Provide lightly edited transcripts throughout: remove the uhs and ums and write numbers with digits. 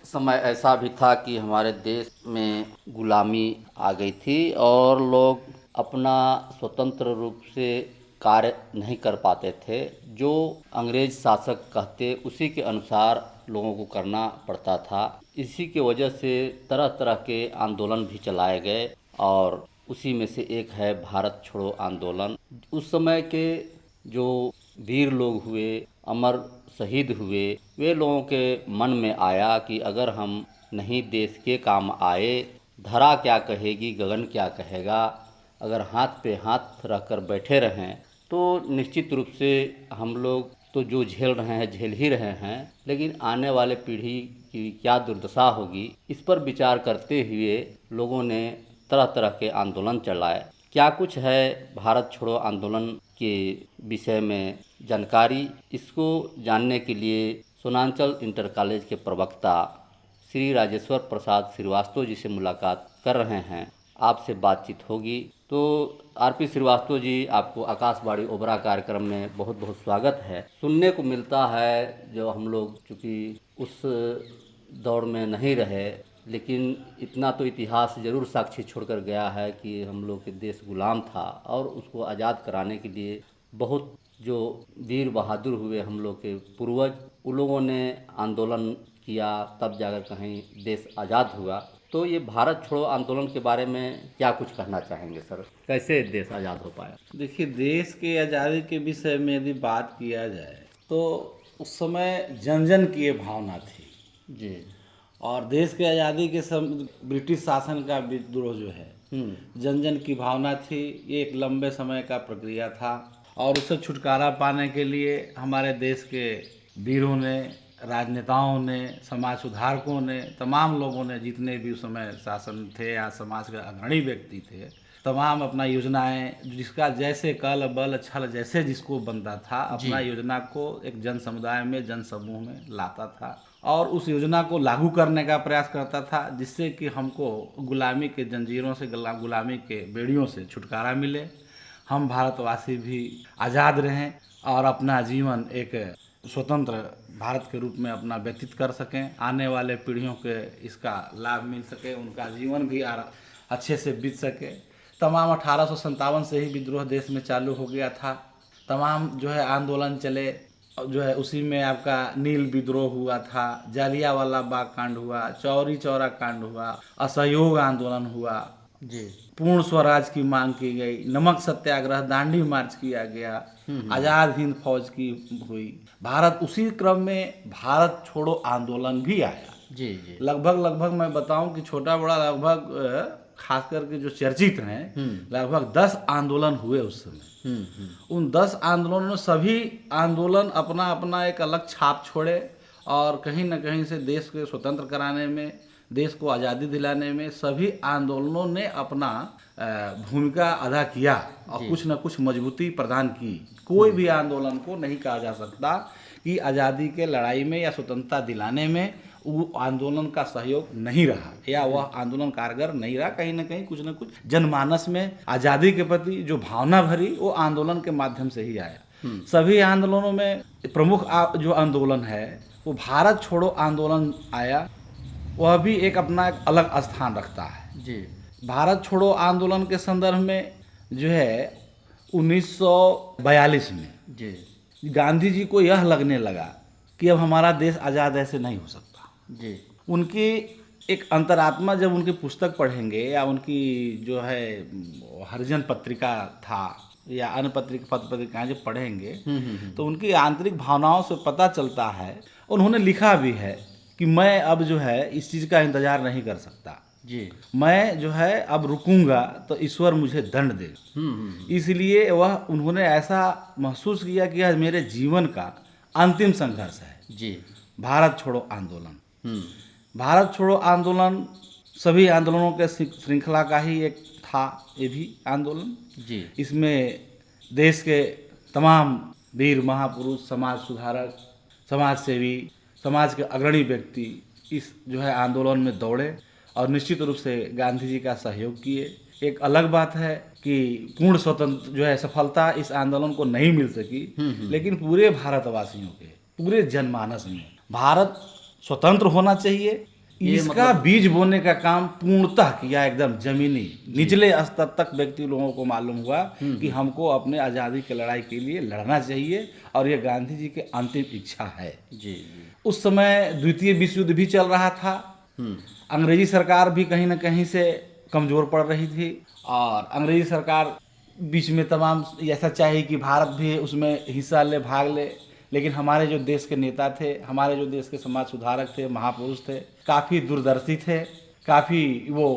समय ऐसा भी था कि हमारे देश में गुलामी आ गई थी और लोग अपना स्वतंत्र रूप से कार्य नहीं कर पाते थे। जो अंग्रेज शासक कहते उसी के अनुसार लोगों को करना पड़ता था। इसी की वजह से तरह तरह के आंदोलन भी चलाए गए और उसी में से एक है भारत छोड़ो आंदोलन। उस समय के जो वीर लोग हुए, अमर शहीद हुए, वे लोगों के मन में आया कि अगर हम नहीं देश के काम आए, धरा क्या कहेगी, गगन क्या कहेगा। अगर हाथ पे हाथ रखकर बैठे रहें तो निश्चित रूप से हम लोग तो जो झेल रहे हैं झेल ही रहे हैं, लेकिन आने वाले पीढ़ी की क्या दुर्दशा होगी, इस पर विचार करते हुए लोगों ने तरह तरह के आंदोलन चलाए। क्या कुछ है भारत छोड़ो आंदोलन के विषय में जानकारी, इसको जानने के लिए सोनांचल इंटर कॉलेज के प्रवक्ता श्री राजेश्वर प्रसाद श्रीवास्तव जी से मुलाकात कर रहे हैं। आपसे बातचीत होगी। तो आरपी श्रीवास्तव जी, आपको आकाशवाणी ओबरा कार्यक्रम में बहुत बहुत स्वागत है। सुनने को मिलता है, जो हम लोग चूँकि उस दौर में नहीं रहे, लेकिन इतना तो इतिहास ज़रूर साक्षी छोड़कर गया है कि हम लोग के देश गुलाम था और उसको आज़ाद कराने के लिए बहुत जो वीर बहादुर हुए हम लोग के पूर्वज, उन लोगों ने आंदोलन किया, तब जाकर कहीं देश आज़ाद हुआ। तो ये भारत छोड़ो आंदोलन के बारे में क्या कुछ कहना चाहेंगे सर? कैसे देश आज़ाद हो पाया? देखिए, देश के आज़ादी के विषय में यदि बात किया जाए तो उस समय जन जन की ये भावना थी जी। और देश के आज़ादी के ब्रिटिश शासन का विद्रोह जो है जन जन की भावना थी। ये एक लंबे समय का प्रक्रिया था और उससे छुटकारा पाने के लिए हमारे देश के वीरों ने, राजनेताओं ने, समाज सुधारकों ने, तमाम लोगों ने, जितने भी उस समय शासन थे या समाज के अग्रणी व्यक्ति थे, तमाम अपना योजनाएं, जिसका जैसे कल बल छल जैसे जिसको बनता था, अपना योजना को एक जन समुदाय में, जन समूह में लाता था और उस योजना को लागू करने का प्रयास करता था, जिससे कि हमको गुलामी के जंजीरों से, गुलामी के बेड़ियों से छुटकारा मिले, हम भारतवासी भी आज़ाद रहें और अपना जीवन एक स्वतंत्र भारत के रूप में अपना व्यतीत कर सकें, आने वाले पीढ़ियों के इसका लाभ मिल सके, उनका जीवन भी अच्छे से बीत सके। तमाम 1857 से ही विद्रोह देश में चालू हो गया था। तमाम जो है आंदोलन चले, जो है उसी में आपका नील विद्रोह हुआ था, जालियांवाला बाग कांड हुआ, चौरी चौरा कांड हुआ, असहयोग आंदोलन हुआ जी, पूर्ण स्वराज की मांग की गई, नमक सत्याग्रह, दांडी मार्च किया गया, आज़ाद हिंद फौज की हुई। भारत उसी क्रम में भारत छोड़ो आंदोलन भी आया जी जी। लगभग मैं बताऊं कि छोटा बड़ा लगभग खास करके जो चर्चित हैं लगभग 10 आंदोलन हुए उस समय। उन 10 आंदोलनों में सभी आंदोलन अपना अपना एक अलग छाप छोड़े और कहीं न कहीं से देश को स्वतंत्र कराने में, देश को आज़ादी दिलाने में सभी आंदोलनों ने अपना भूमिका अदा किया और कुछ न कुछ मजबूती प्रदान की। कोई भी आंदोलन को नहीं कहा जा सकता कि आज़ादी के लड़ाई में या स्वतंत्रता दिलाने में वो आंदोलन का सहयोग नहीं रहा या वह आंदोलन कारगर नहीं रहा। कहीं न कहीं कुछ न कुछ जनमानस में आज़ादी के प्रति जो भावना भरी वो आंदोलन के माध्यम से ही आया। सभी आंदोलनों में प्रमुख जो आंदोलन है वो भारत छोड़ो आंदोलन आया, वह भी एक अपना एक अलग स्थान रखता है जी। भारत छोड़ो आंदोलन के संदर्भ में जो है 1942 में जी गांधी जी को यह लगने लगा कि अब हमारा देश आज़ाद ऐसे नहीं हो सकता जी। उनकी एक अंतरात्मा जब उनकी पुस्तक पढ़ेंगे या उनकी जो है हरिजन पत्रिका था या अन्य पत्रिकाएं जब पढ़ेंगे तो उनकी आंतरिक भावनाओं से पता चलता है। उन्होंने लिखा भी है कि मैं अब जो है इस चीज़ का इंतज़ार नहीं कर सकता जी, मैं जो है अब रुकूंगा तो ईश्वर मुझे दंड दे। इसलिए वह उन्होंने ऐसा महसूस किया कि यह मेरे जीवन का अंतिम संघर्ष है जी। भारत छोड़ो आंदोलन। भारत छोड़ो आंदोलन सभी आंदोलनों के श्रृंखला का ही एक था ये भी आंदोलन जी। इसमें देश के तमाम वीर महापुरुष, समाज सुधारक, समाज सेवी, समाज के अग्रणी व्यक्ति इस जो है आंदोलन में दौड़े और निश्चित रूप से गांधी जी का सहयोग किए। एक अलग बात है कि पूर्ण स्वतंत्र जो है सफलता इस आंदोलन को नहीं मिल सकी, लेकिन पूरे भारतवासियों के पूरे जनमानस में भारत स्वतंत्र होना चाहिए, इसका बीज बोने का काम पूर्णतः किया, एकदम जमीनी निचले स्तर तक व्यक्ति लोगों को मालूम हुआ कि हमको अपने आज़ादी की लड़ाई के लिए लड़ना चाहिए और ये गांधी जी की अंतिम इच्छा है। जी। उस समय द्वितीय विश्व युद्ध भी चल रहा था, अंग्रेजी सरकार भी कहीं ना कहीं से कमज़ोर पड़ रही थी और अंग्रेजी सरकार बीच में तमाम ऐसा चाहे कि भारत भी उसमें हिस्सा ले, भाग ले, लेकिन हमारे जो देश के नेता थे, हमारे जो देश के समाज सुधारक थे, महापुरुष थे, काफ़ी दूरदर्शी थे, काफ़ी वो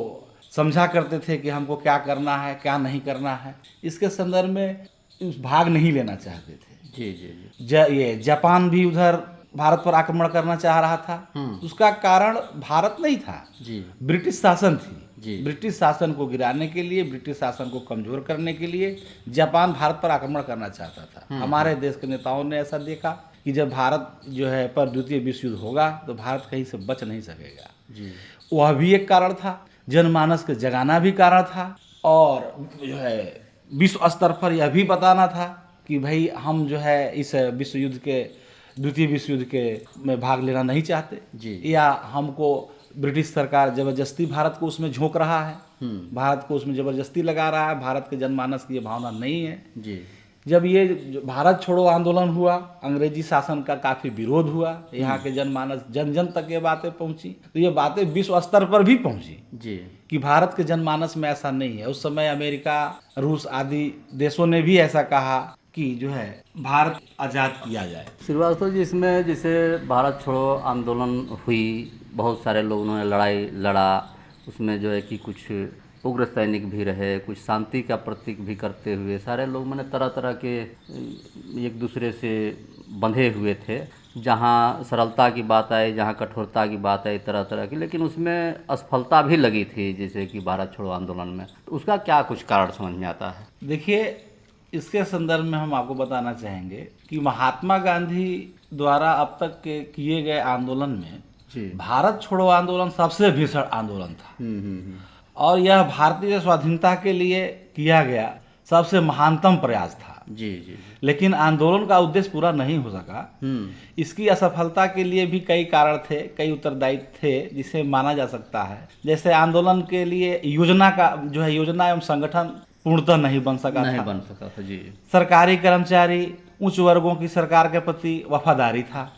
समझा करते थे कि हमको क्या करना है क्या नहीं करना है। इसके संदर्भ में भाग नहीं लेना चाहते थे। जी जी जी। ये जापान भी उधर भारत पर आक्रमण करना चाह रहा था। उसका कारण भारत नहीं था जी, ब्रिटिश शासन थी जी। ब्रिटिश शासन को गिराने के लिए, ब्रिटिश शासन को कमजोर करने के लिए जापान भारत पर आक्रमण करना चाहता था। हमारे देश के नेताओं ने ऐसा देखा कि जब भारत जो है पर द्वितीय विश्व युद्ध होगा तो भारत कहीं से बच नहीं सकेगा जी। वह भी एक कारण था, जनमानस के जगाना भी कारण था और जो है विश्व स्तर पर यह भी बताना था कि भाई हम जो है इस विश्व युद्ध के द्वितीय विश्व युद्ध के में भाग लेना नहीं चाहते जी। या हमको ब्रिटिश सरकार ज़बरदस्ती भारत को उसमें झोंक रहा है, भारत को उसमें ज़बरदस्ती लगा रहा है, भारत के जनमानस की ये भावना नहीं है। जी। जब ये भारत छोड़ो आंदोलन हुआ, अंग्रेजी शासन का काफ़ी विरोध हुआ, यहाँ के जनमानस जन जन तक ये बातें पहुँची, तो ये बातें विश्व स्तर पर भी पहुँची जी कि भारत के जनमानस में ऐसा नहीं है। उस समय अमेरिका, रूस आदि देशों ने भी ऐसा कहा कि जो है भारत आज़ाद किया जाए। श्रीवास्तव जी, इसमें जैसे भारत छोड़ो आंदोलन हुई, बहुत सारे लोगों ने लड़ाई लड़ा, उसमें जो है कि कुछ उग्र सैनिक भी रहे, कुछ शांति का प्रतीक भी करते हुए सारे लोग मैंने तरह तरह के एक दूसरे से बंधे हुए थे। जहाँ सरलता की बात आई, जहाँ कठोरता की बात आई, तरह तरह की, लेकिन उसमें असफलता भी लगी थी जैसे कि भारत छोड़ो आंदोलन में। तो उसका क्या कुछ कारण समझ में आता है? देखिए, इसके संदर्भ में हम आपको बताना चाहेंगे कि महात्मा गांधी द्वारा अब तक के किए गए आंदोलन में भारत छोड़ो आंदोलन सबसे भीषण आंदोलन था और यह भारतीय स्वाधीनता के लिए किया गया सबसे महानतम प्रयास था। जी जी। लेकिन आंदोलन का उद्देश्य पूरा नहीं हो सका। इसकी असफलता के लिए भी कई कारण थे, कई उत्तरदायित्व थे जिसे माना जा सकता है। जैसे आंदोलन के लिए योजना का जो है योजना एवं संगठन पूर्णतः नहीं बन सका था। जी। सरकारी कर्मचारी उच्च वर्गों की सरकार के प्रति वफादारी था।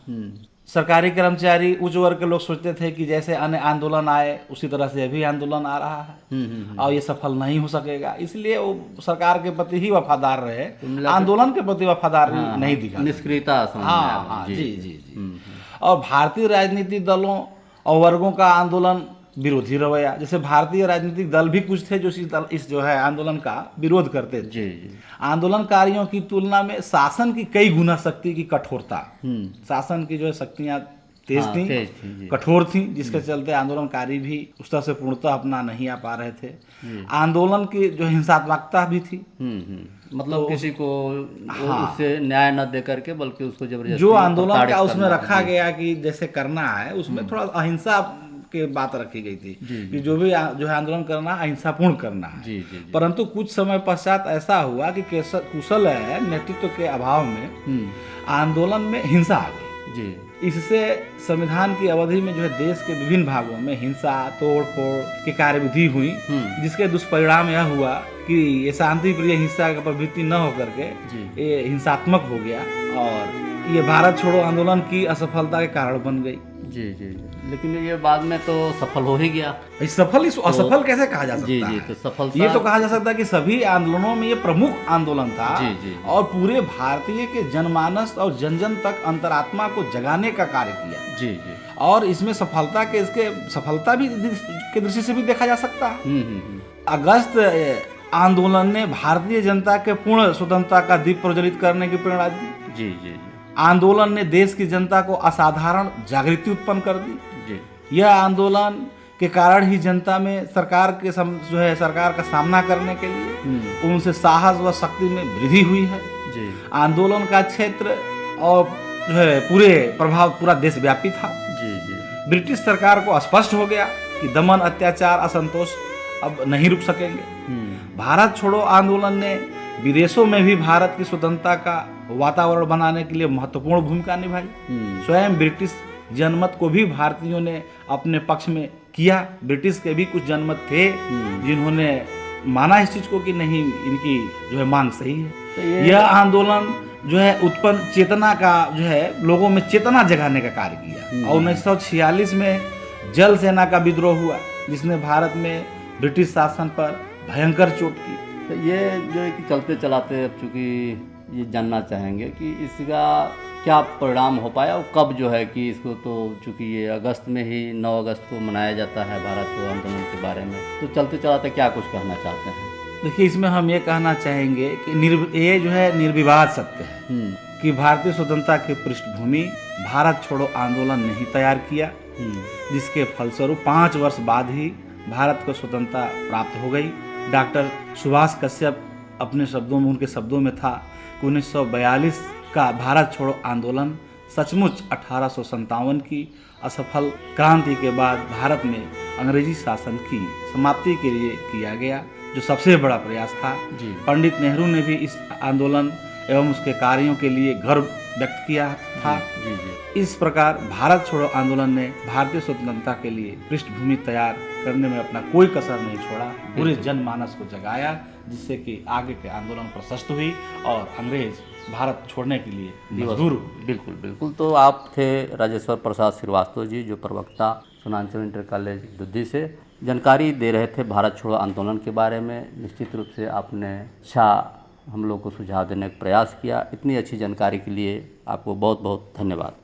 सरकारी कर्मचारी उच्च वर्ग के लोग सोचते थे कि जैसे अन्य आंदोलन आए उसी तरह से अभी आंदोलन आ रहा है और ये सफल नहीं हो सकेगा, इसलिए वो सरकार के प्रति ही वफादार रहे, आंदोलन के प्रति वफादार नहीं दिखा, निष्क्रियता। हाँ जी जी जी। और भारतीय राजनीतिक दलों और वर्गों का आंदोलन विरोधी रवैया, जैसे भारतीय राजनीतिक दल भी कुछ थे जो इस जो है आंदोलन का विरोध करते थे। जी जी। आंदोलनकारियों की तुलना में शासन की कई गुना शक्ति की कठोरता, शासन की जो है शक्तियां तेज थी, कठोर थी, जिसके चलते आंदोलनकारी भी उस तरह से पूर्णतः अपना नहीं आ पा रहे थे। आंदोलन की जो हिंसात्मकता भी थी, मतलब तो किसी को उससे न्याय न दे करके बल्कि उसको जबरदस्ती जो आंदोलन का उसमें रखा गया कि जैसे करना है, उसमें थोड़ा अहिंसा के बात रखी गई थी कि जो भी जो है आंदोलन करना अहिंसापूर्ण करना है। जी, जी, जी। परंतु कुछ समय पश्चात ऐसा हुआ कि कुशल नेतृत्व के अभाव में आंदोलन में हिंसा आ गई। जी। इससे संविधान की अवधि में जो है देश के विभिन्न भागों में हिंसा, तोड़ फोड़ की कार्यविधि हुई, जिसके दुष्परिणाम यह हुआ कि ये शांति प्रिय हिंसा का प्रवृत्ति न होकर के ये हिंसात्मक हो गया और ये भारत छोड़ो आंदोलन की असफलता के कारण बन गई। जी जी। लेकिन ये बाद में तो सफल हो ही गया। सफल इसको असफल कैसे कहा जा सकता जी, है? तो सफल ये तो कहा जा सकता है कि सभी आंदोलनों में ये प्रमुख आंदोलन था। जी, जी। और पूरे भारतीय के जनमानस और जन जन तक अंतरात्मा को जगाने का कार्य किया। जी जी। और इसमें सफलता भी की दृष्टि से भी देखा जा सकता है। अगस्त आंदोलन ने भारतीय जनता के पूर्ण स्वतंत्रता का दीप प्रज्वलित करने की प्रेरणा दी। जी जी। आंदोलन ने देश की जनता को असाधारण जागृति उत्पन्न कर दी। जी। यह आंदोलन के कारण ही जनता में सरकार का सामना करने के लिए उनसे साहस व शक्ति में वृद्धि हुई है। जी। आंदोलन का क्षेत्र और जो है पूरे प्रभाव पूरा देशव्यापी था। जी जी। ब्रिटिश सरकार को स्पष्ट हो गया कि दमन, अत्याचार, असंतोष अब नहीं रुक सकेंगे। भारत छोड़ो आंदोलन ने विदेशों में भी भारत की स्वतंत्रता का वातावरण बनाने के लिए महत्वपूर्ण भूमिका निभाई। स्वयं ब्रिटिश जनमत को भी भारतीयों ने अपने पक्ष में किया। ब्रिटिश के भी कुछ जनमत थे जिन्होंने माना इस चीज को कि नहीं, इनकी जो है मांग सही है। तो यह आंदोलन जो है उत्पन्न चेतना का जो है लोगों में चेतना जगाने का कार्य किया। और 1946 में जल सेना का विद्रोह हुआ जिसने भारत में ब्रिटिश शासन पर भयंकर चोट की। तो ये जो है कि चलते चलाते अब चूँकि ये जानना चाहेंगे कि इसका क्या परिणाम हो पाया और कब जो है कि इसको, तो चूँकि ये अगस्त में ही 9 अगस्त को मनाया जाता है भारत छोड़ो आंदोलन के बारे में, तो चलते चलाते क्या कुछ कहना चाहते हैं? देखिए, इसमें हम ये कहना चाहेंगे कि ये जो है निर्विवाद सत्य है कि भारतीय स्वतंत्रता की पृष्ठभूमि भारत छोड़ो आंदोलन ने ही तैयार किया, जिसके फलस्वरूप 5 वर्ष बाद ही भारत को स्वतंत्रता प्राप्त हो गई। डॉक्टर सुभाष कश्यप अपने शब्दों में, उनके शब्दों में था कि 1942 का भारत छोड़ो आंदोलन सचमुच 1857 की असफल क्रांति के बाद भारत में अंग्रेजी शासन की समाप्ति के लिए किया गया, जो सबसे बड़ा प्रयास था। पंडित नेहरू ने भी इस आंदोलन एवं उसके कार्यों के लिए गर्व व्यक्त किया था। इस प्रकार भारत छोड़ो आंदोलन ने भारतीय स्वतंत्रता के लिए पृष्ठभूमि तैयार करने में अपना कोई कसर नहीं छोड़ा, पूरे जनमानस को जगाया, जिससे कि आगे के आंदोलन प्रशस्त हुई और अंग्रेज भारत छोड़ने के लिए मजबूर हुए। बिल्कुल बिल्कुल। तो आप थे राजेश्वर प्रसाद श्रीवास्तव जी, जो प्रवक्ता सुनांचल इंटर कॉलेज दुद्दी से जानकारी दे रहे थे भारत छोड़ो आंदोलन के बारे में। निश्चित रूप से आपने अच्छा हम लोग को सुझाव देने का प्रयास किया। इतनी अच्छी जानकारी के लिए आपको बहुत बहुत धन्यवाद।